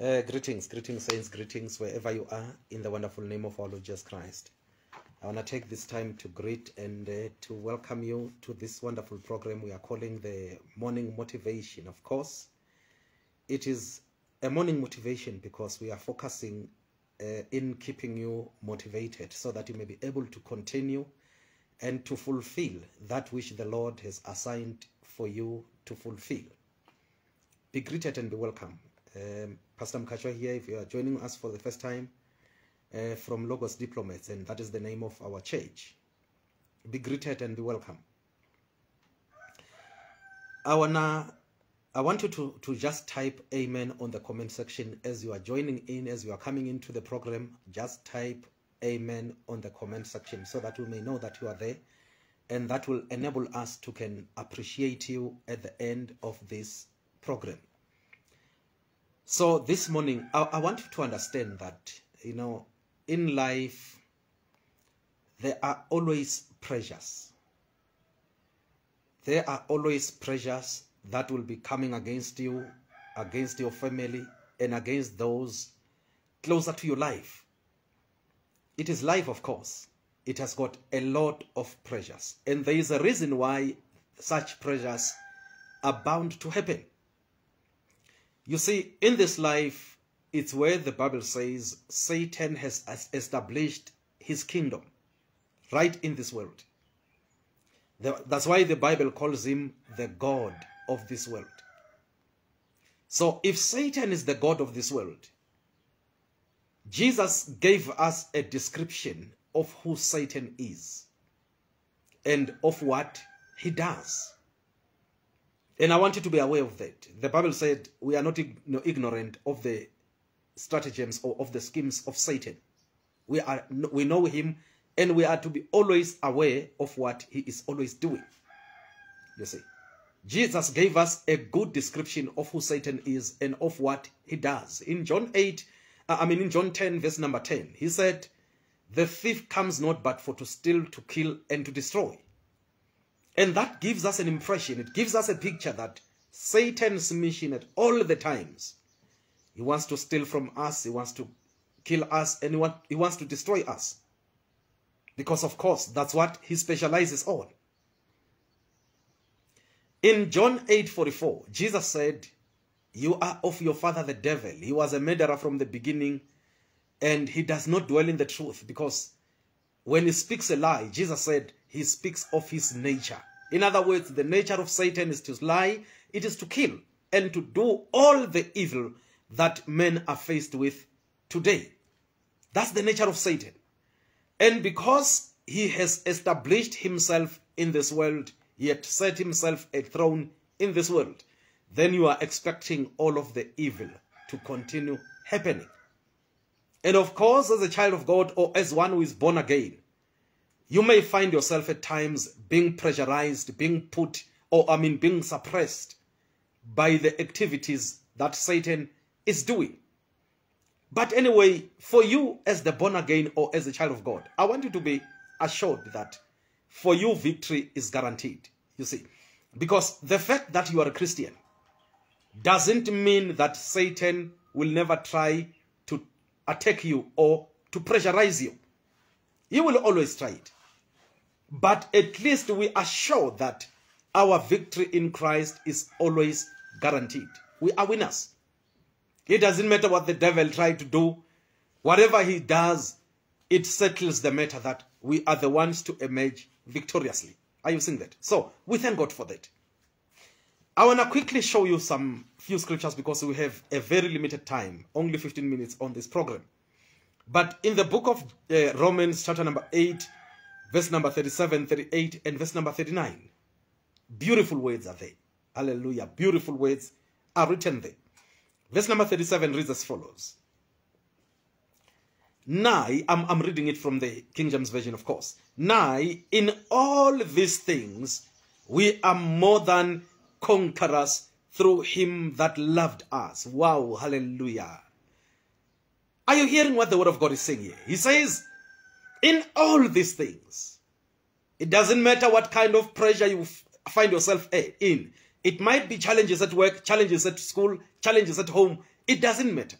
Greetings, saints, greetings wherever you are in the wonderful name of our Lord Jesus Christ. I want to take this time to greet and to welcome you to this wonderful program we are calling the Morning Motivation. Of course, it is a morning motivation because we are focusing in keeping you motivated so that you may be able to continue and to fulfill that which the Lord has assigned for you to fulfill. Be greeted and be welcome. Pastor Mkachwa here, if you are joining us for the first time, from Logos Diplomats, and that is the name of our church. Be greeted and be welcome. I want you to just type amen on the comment section as you are joining in, as you are coming into the program. Just type amen on the comment section so that we may know that you are there, and that will enable us to can appreciate you at the end of this program. So this morning, I want you to understand that, you know, in life, there are always pressures. There are always pressures that will be coming against you, against your family, and against those closer to your life. It is life, of course. It has got a lot of pressures. And there is a reason why such pressures are bound to happen. You see, in this life, it's where the Bible says Satan has established his kingdom right in this world. That's why the Bible calls him the God of this world. So if Satan is the God of this world, Jesus gave us a description of who Satan is and of what he does. And I want you to be aware of that. The Bible said we are not ignorant of the stratagems or of the schemes of Satan. We know him, and we are to be always aware of what he is always doing. You see, Jesus gave us a good description of who Satan is and of what he does. In John 10, verse number 10, he said, "The thief comes not but for to steal, to kill, and to destroy." And that gives us an impression, it gives us a picture that Satan's mission at all the times, he wants to steal from us, he wants to kill us, and he wants to destroy us. Because of course, that's what he specializes on. In John 8:44, Jesus said, "You are of your father the devil. He was a murderer from the beginning, and he does not dwell in the truth," because when he speaks a lie, Jesus said he speaks of his nature. In other words, the nature of Satan is to lie, it is to kill, and to do all the evil that men are faced with today. That's the nature of Satan. And because he has established himself in this world, he had set himself a throne in this world, then you are expecting all of the evil to continue happening. And of course, as a child of God or as one who is born again, you may find yourself at times being pressurized, being being suppressed by the activities that Satan is doing. But anyway, for you as the born again or as a child of God, I want you to be assured that for you victory is guaranteed. You see, because the fact that you are a Christian doesn't mean that Satan will never try to attack you or to pressurize you. He will always try it. But at least we are sure that our victory in Christ is always guaranteed. We are winners. It doesn't matter what the devil tried to do. Whatever he does, it settles the matter that we are the ones to emerge victoriously. Are you seeing that? So we thank God for that. I want to quickly show you some few scriptures because we have a very limited time, only 15 minutes on this program. But in the book of Romans chapter number 8, verse number 37, 38, and verse number 39, beautiful words are there. Hallelujah. Beautiful words are written there. Verse number 37 reads as follows. Now, I'm reading it from the King James Version, of course. Now, in all these things, we are more than conquerors through him that loved us. Wow, hallelujah. Are you hearing what the word of God is saying here? He says, in all these things, it doesn't matter what kind of pressure you find yourself in. It might be challenges at work, challenges at school, challenges at home. It doesn't matter.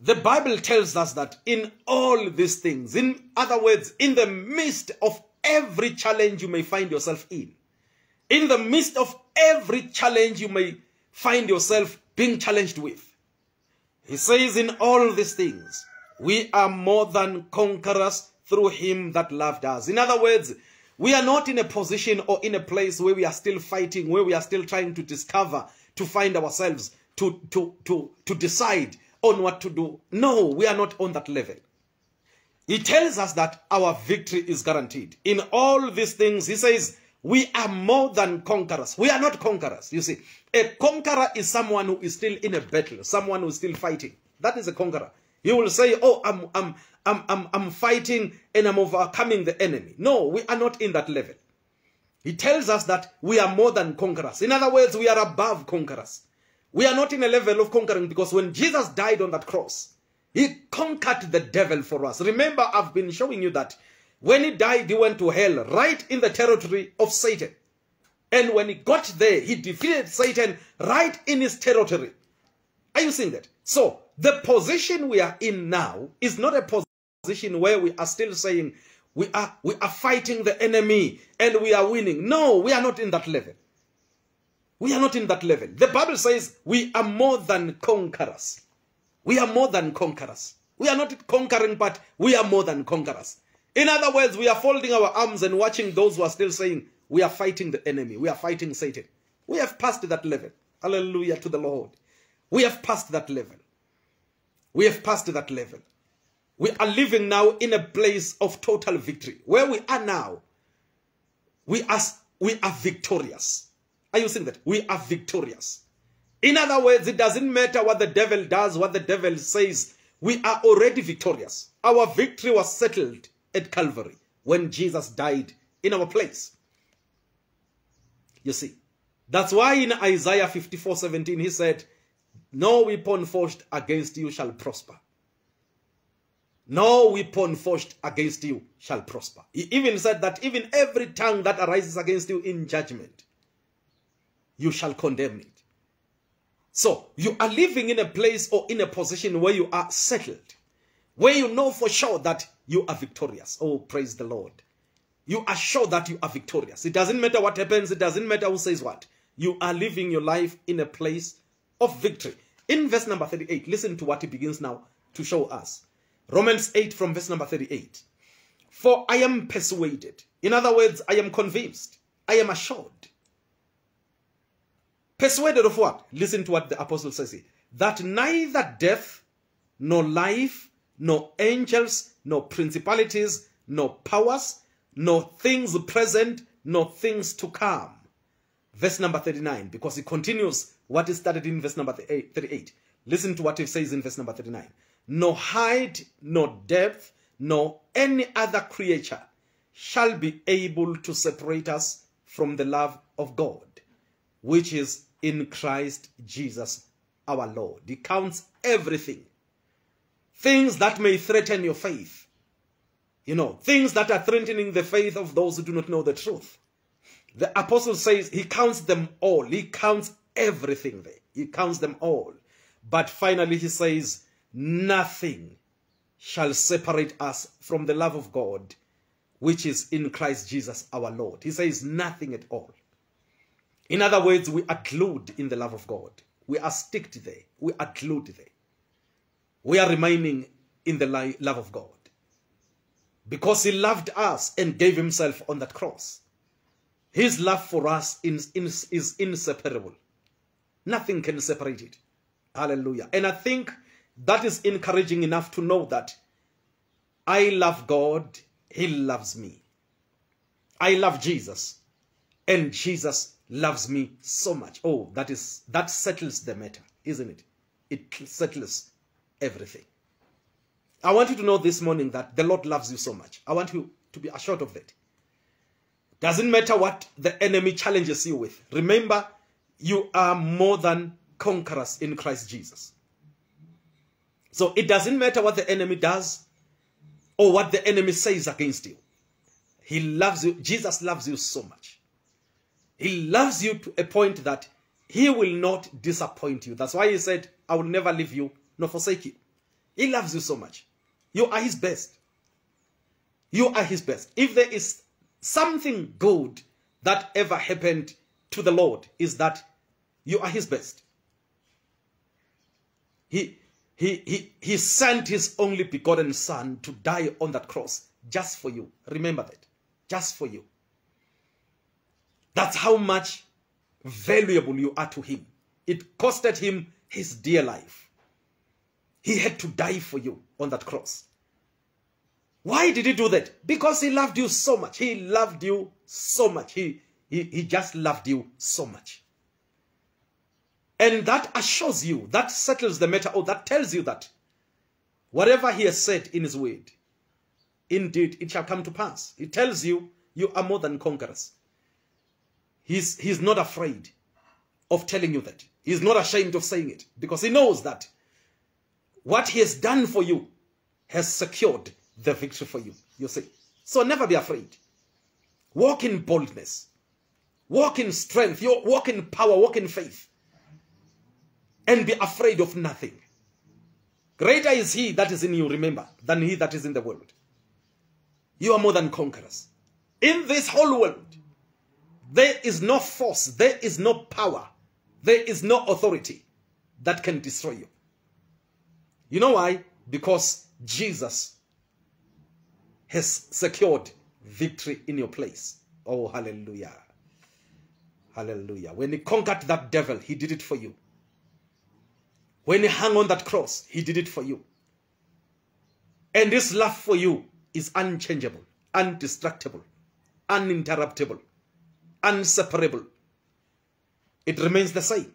The Bible tells us that in all these things, in other words, in the midst of every challenge you may find yourself in the midst of every challenge you may find yourself being challenged with, he says, in all these things, we are more than conquerors through him that loved us. In other words, we are not in a position or in a place where we are still fighting, where we are still trying to discover, to find ourselves, to decide on what to do. No, we are not on that level. He tells us that our victory is guaranteed. In all these things, he says, we are more than conquerors. We are not conquerors. You see, a conqueror is someone who is still in a battle, someone who is still fighting. That is a conqueror. He will say, oh, I'm fighting and I'm overcoming the enemy. No, we are not in that level. He tells us that we are more than conquerors. In other words, we are above conquerors. We are not in a level of conquering, because when Jesus died on that cross, he conquered the devil for us. Remember, I've been showing you that when he died, he went to hell, right in the territory of Satan. And when he got there, he defeated Satan right in his territory. Are you seeing that? So, the position we are in now is not a position where we are still saying we are fighting the enemy and we are winning. No, we are not in that level. We are not in that level. The Bible says we are more than conquerors. We are more than conquerors. We are not conquering, but we are more than conquerors. In other words, we are folding our arms and watching those who are still saying we are fighting the enemy. We are fighting Satan. We have passed that level. Hallelujah to the Lord. We have passed that level. We have passed that level. We are living now in a place of total victory. Where we are now, we are victorious. Are you seeing that? We are victorious. In other words, it doesn't matter what the devil does, what the devil says. We are already victorious. Our victory was settled at Calvary when Jesus died in our place. You see, that's why in Isaiah 54:17 he said, no weapon forged against you shall prosper. No weapon forged against you shall prosper. He even said that even every tongue that arises against you in judgment, you shall condemn it. So, you are living in a place or in a position where you are settled, where you know for sure that you are victorious. Oh, praise the Lord. You are sure that you are victorious. It doesn't matter what happens. It doesn't matter who says what. You are living your life in a place of victory. In verse number 38, listen to what he begins now to show us. Romans 8 from verse number 38. For I am persuaded. In other words, I am convinced. I am assured. Persuaded of what? Listen to what the apostle says here. That neither death, nor life, nor angels, nor principalities, nor powers, nor things present, nor things to come. Verse number 39, because he continues what is started in verse number 38. Listen to what he says in verse number 39. No height, no depth, nor any other creature shall be able to separate us from the love of God, which is in Christ Jesus our Lord. He counts everything. Things that may threaten your faith. You know, things that are threatening the faith of those who do not know the truth. The apostle says he counts them all. He counts everything there. He counts them all. But finally he says, nothing shall separate us from the love of God, which is in Christ Jesus our Lord. He says nothing at all. In other words, we are glued in the love of God. We are sticked there. We are glued there. We are remaining in the love of God. Because he loved us and gave himself on that cross. His love for us is inseparable. Nothing can separate it. Hallelujah. And I think that is encouraging enough to know that I love God, he loves me. I love Jesus, and Jesus loves me so much. Oh, that settles the matter, isn't it? It settles everything. I want you to know this morning that the Lord loves you so much. I want you to be assured of that. Doesn't matter what the enemy challenges you with. Remember, you are more than conquerors in Christ Jesus. So it doesn't matter what the enemy does or what the enemy says against you. He loves you. Jesus loves you so much. He loves you to a point that he will not disappoint you. That's why he said, I will never leave you nor forsake you. He loves you so much. You are his best. You are his best. If there is something good that ever happened to the Lord, is that you are his best. He sent his only begotten son to die on that cross just for you. Remember that. Just for you. That's how much valuable you are to him. It costed him his dear life. He had to die for you on that cross. Why did he do that? Because he loved you so much. He loved you so much. He just loved you so much. And that assures you, that settles the matter, or that tells you that whatever he has said in his word, indeed it shall come to pass. It tells you, you are more than conquerors. He's not afraid of telling you that. He's not ashamed of saying it, because he knows that what he has done for you has secured the victory for you, you see. So never be afraid. Walk in boldness. Walk in strength. Walk in power. Walk in faith. And be afraid of nothing. Greater is he that is in you, remember, than he that is in the world. You are more than conquerors. In this whole world, there is no force, there is no power, there is no authority that can destroy you. You know why? Because Jesus has secured victory in your place. Oh, hallelujah. Hallelujah. When he conquered that devil, he did it for you. When he hung on that cross, he did it for you. And this love for you is unchangeable, indestructible, uninterruptible, inseparable. It remains the same.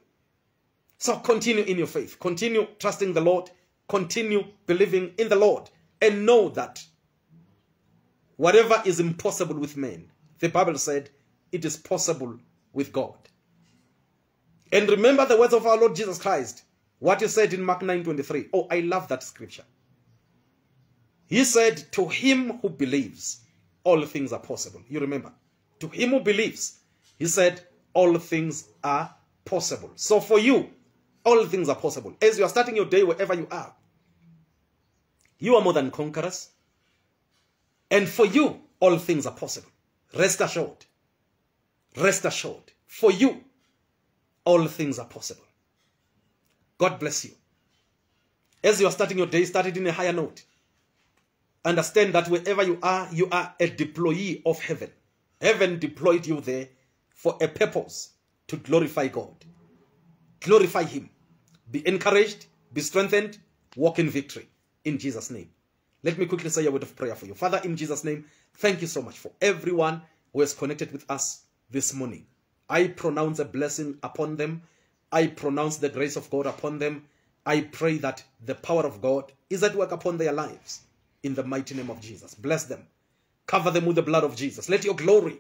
So continue in your faith. Continue trusting the Lord. Continue believing in the Lord. And know that whatever is impossible with men, the Bible said, it is possible with God. And remember the words of our Lord Jesus Christ. What he said in Mark 9:23. Oh, I love that scripture. He said, to him who believes, all things are possible. You remember? To him who believes, he said, all things are possible. So for you, all things are possible. As you are starting your day wherever you are more than conquerors. And for you, all things are possible. Rest assured. Rest assured. For you, all things are possible. God bless you. As you are starting your day, start it in a higher note. Understand that wherever you are a deployee of heaven. Heaven deployed you there for a purpose, to glorify God. Glorify him. Be encouraged, be strengthened, walk in victory. In Jesus' name. Let me quickly say a word of prayer for you. Father, in Jesus' name, thank you so much for everyone who has connected with us this morning. I pronounce a blessing upon them. I pronounce the grace of God upon them. I pray that the power of God is at work upon their lives. In the mighty name of Jesus. Bless them. Cover them with the blood of Jesus. Let your glory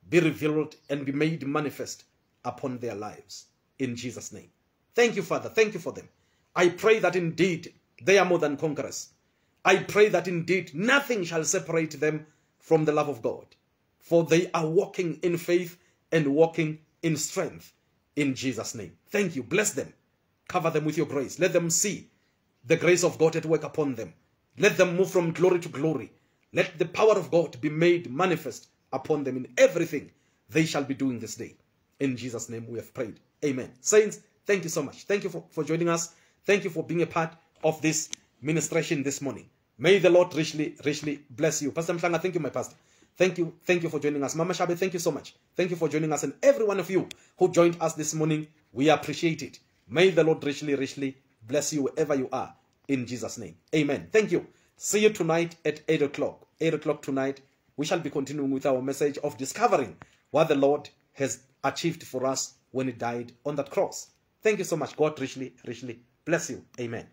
be revealed and be made manifest upon their lives. In Jesus' name. Thank you, Father. Thank you for them. I pray that indeed they are more than conquerors. I pray that indeed nothing shall separate them from the love of God. For they are walking in faith and walking in strength. In Jesus' name. Thank you. Bless them. Cover them with your grace. Let them see the grace of God at work upon them. Let them move from glory to glory. Let the power of God be made manifest upon them in everything they shall be doing this day. In Jesus' name we have prayed. Amen. Saints, thank you so much. Thank you for joining us. Thank you for being a part of this ministration this morning. May the Lord richly, richly bless you. Pastor Mhlanga, thank you, my pastor. Thank you for joining us. Mama Shabe, thank you so much. Thank you for joining us. And every one of you who joined us this morning, we appreciate it. May the Lord richly, richly bless you wherever you are. In Jesus' name. Amen. Thank you. See you tonight at 8 o'clock. 8 o'clock tonight, we shall be continuing with our message of discovering what the Lord has achieved for us when he died on that cross. Thank you so much. God richly, richly bless you. Amen.